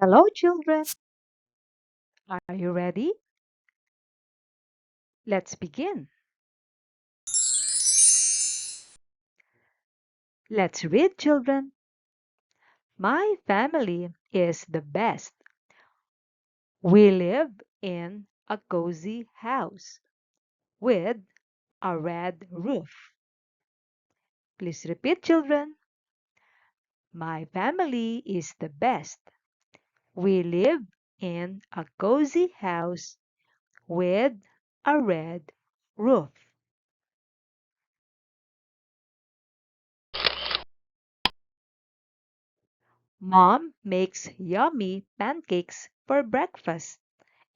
Hello, children. Are you ready? Let's begin. Let's read, children. My family is the best. We live in a cozy house with a red roof. Please repeat, children. My family is the best. We live in a cozy house with a red roof. Mom makes yummy pancakes for breakfast,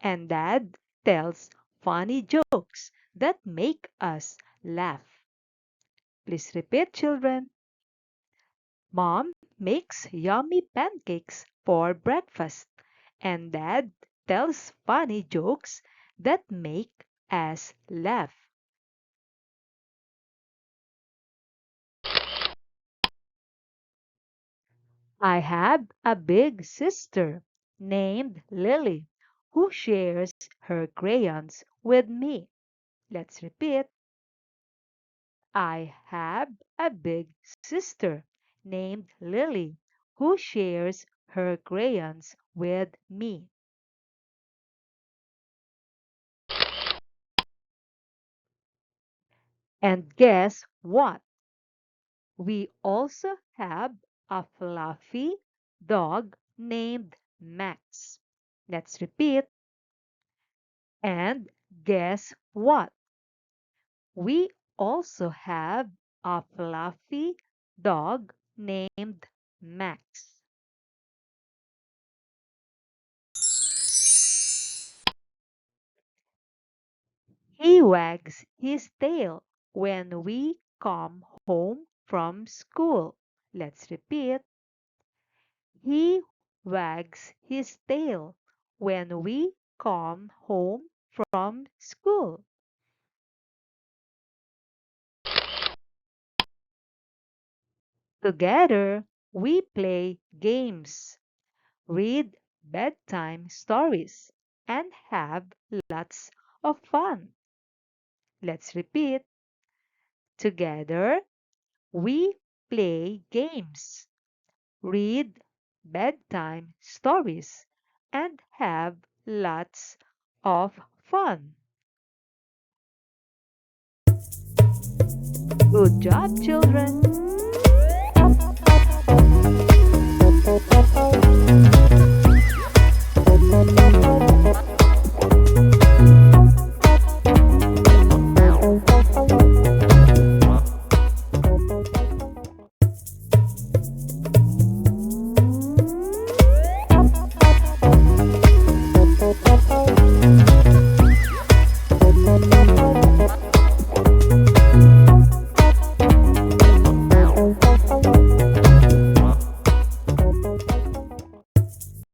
and Dad tells funny jokes that make us laugh. Please repeat, children. Mom makes yummy pancakes for breakfast, and Dad tells funny jokes that make us laugh. I have a big sister named Lily who shares her crayons with me. Let's repeat. I have a big sister named Lily who shares her crayons with me. And guess what? We also have a fluffy dog named Max. Let's repeat. And guess what? We also have a fluffy dog named Max. He wags his tail when we come home from school. Let's repeat. He wags his tail when we come home from school. Together, we play games, read bedtime stories, and have lots of fun. Let's repeat. Together, we play games, read bedtime stories, and have lots of fun. Good job, children!